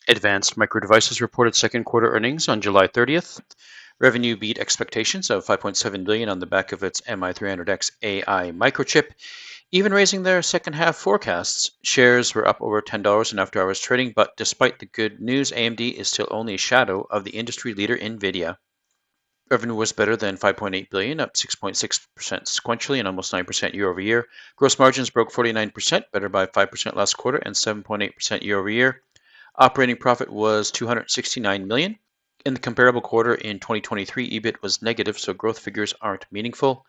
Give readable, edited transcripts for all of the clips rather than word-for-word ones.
Advanced Micro Devices reported second quarter earnings on July 30th. Revenue beat expectations of $5.7 billion on the back of its MI300X AI microchip, even raising their second half forecasts. Shares were up over $10 in after hours trading, but despite the good news, AMD is still only a shadow of the industry leader Nvidia. Revenue was better than $5.8 billion, up 6.6% sequentially and almost 9% year over year. Gross margins broke 49%, better by 5% last quarter and 7.8% year over year. Operating profit was $269 million. In the comparable quarter in 2023, EBIT was negative, so growth figures aren't meaningful.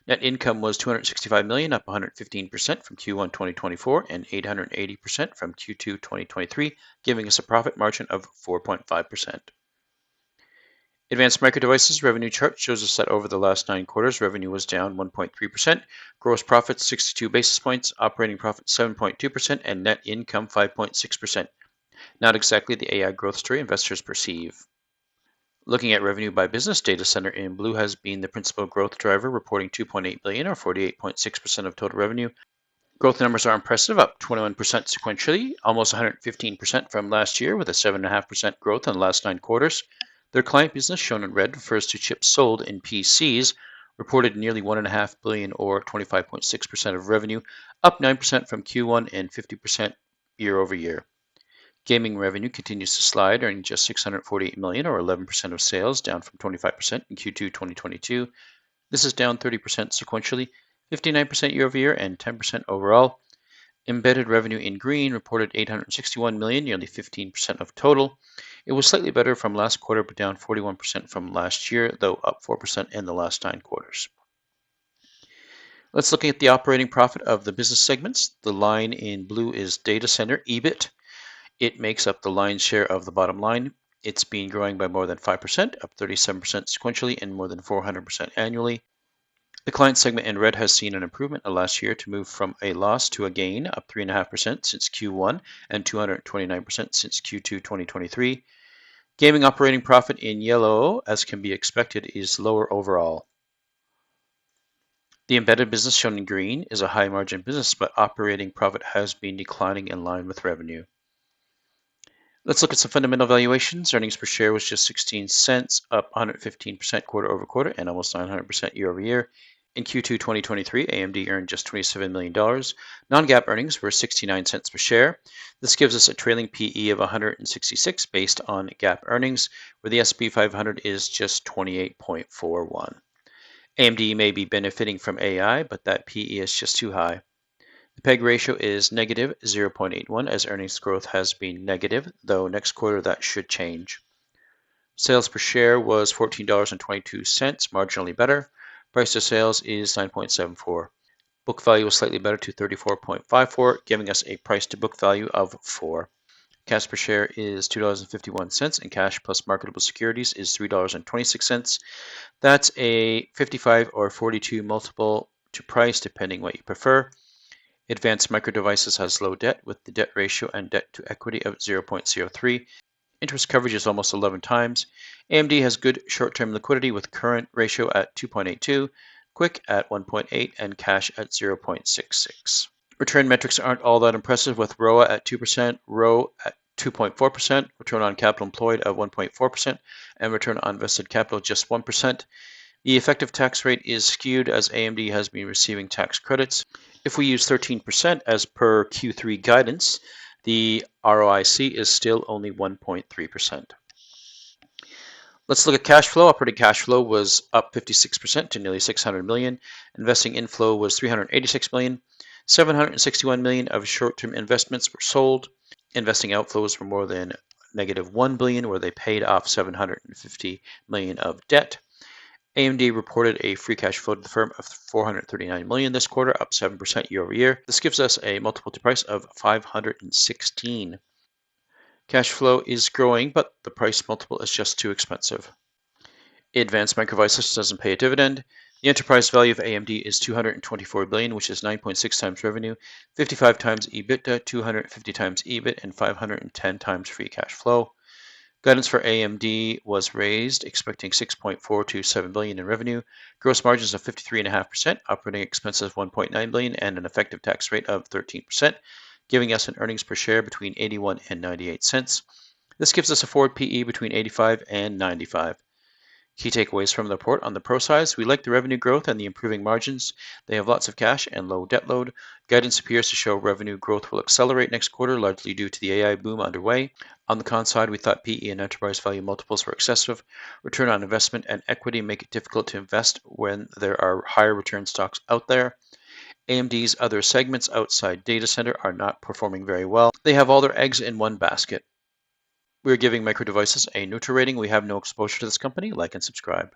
Net income was $265 million, up 115% from Q1 2024 and 880% from Q2 2023, giving us a profit margin of 4.5%. Advanced Micro Devices revenue chart shows us that over the last 9 quarters, revenue was down 1.3%, gross profit 62 basis points, operating profit 7.2%, and net income 5.6%. Not exactly the AI growth story investors perceive. Looking at revenue by business, data center in blue has been the principal growth driver, reporting $2.8 billion or 48.6% of total revenue. Growth numbers are impressive, up 21% sequentially, almost 115% from last year, with a 7.5% growth in the last 9 quarters. Their client business, shown in red, refers to chips sold in PCs, reported nearly $1.5 billion or 25.6% of revenue, up 9% from Q1 and 50% year over year. Gaming revenue continues to slide, earning just $648 million or 11% of sales, down from 25% in Q2 2022. This is down 30% sequentially, 59% year over year, and 10% overall. Embedded revenue in green reported $861 million, nearly 15% of total. It was slightly better from last quarter, but down 41% from last year, though up 4% in the last 9 quarters. Let's look at the operating profit of the business segments. The line in blue is data center EBIT. It makes up the lion's share of the bottom line. It's been growing by more than 5%, up 37% sequentially, and more than 400% annually. The client segment in red has seen an improvement in the last year to move from a loss to a gain, up 3.5% since Q1 and 229% since Q2 2023. Gaming operating profit in yellow, as can be expected, is lower overall. The embedded business, shown in green, is a high margin business, but operating profit has been declining in line with revenue. Let's look at some fundamental valuations. Earnings per share was just 16 cents, up 115% quarter over quarter and almost 900% year over year. In Q2 2023, AMD earned just $27 million. Non-GAAP earnings were 69 cents per share. This gives us a trailing PE of 166 based on GAAP earnings, where the S&P 500 is just 28.41. AMD may be benefiting from AI, but that PE is just too high. The PEG ratio is negative 0.81 as earnings growth has been negative, though next quarter that should change. Sales per share was $14.22, marginally better. Price to sales is 9.74. Book value was slightly better to 34.54, giving us a price to book value of 4. Cash per share is $2.51, and cash plus marketable securities is $3.26. That's a 55 or 42 multiple to price, depending what you prefer. Advanced Micro Devices has low debt, with the debt ratio and debt to equity of 0.03. Interest coverage is almost 11 times. AMD has good short-term liquidity with current ratio at 2.82, quick at 1.8, and cash at 0.66. Return metrics aren't all that impressive, with ROA at 2%, ROE at 2.4%, return on capital employed of 1.4%, and return on invested capital just 1%. The effective tax rate is skewed as AMD has been receiving tax credits. If we use 13% as per Q3 guidance, the ROIC is still only 1.3%. Let's look at cash flow. Operating cash flow was up 56% to nearly $600 million. Investing inflow was $386 million. $761 million of short-term investments were sold. Investing outflows were more than negative $1 billion, where they paid off $750 million of debt. AMD reported a free cash flow to the firm of $439 million this quarter, up 7% year over year. This gives us a multiple to price of 516. Cash flow is growing, but the price multiple is just too expensive. Advanced Micro Devices doesn't pay a dividend. The enterprise value of AMD is $224 billion, which is 9.6 times revenue, 55 times EBITDA, 250 times EBIT, and 510 times free cash flow. Guidance for AMD was raised, expecting $6.427 billion in revenue, gross margins of 53.5%, operating expenses of $1.9 billion, and an effective tax rate of 13%, giving us an earnings per share between 81 and 98 cents. This gives us a forward PE between 85 and 95. Key takeaways from the report: on the pro side, we like the revenue growth and the improving margins. They have lots of cash and low debt load. Guidance appears to show revenue growth will accelerate next quarter, largely due to the AI boom underway. On the con side, we thought PE and enterprise value multiples were excessive. Return on investment and equity make it difficult to invest when there are higher return stocks out there. AMD's other segments outside data center are not performing very well. They have all their eggs in one basket. We're giving Micro Devices a neutral rating. We have no exposure to this company. Like and subscribe.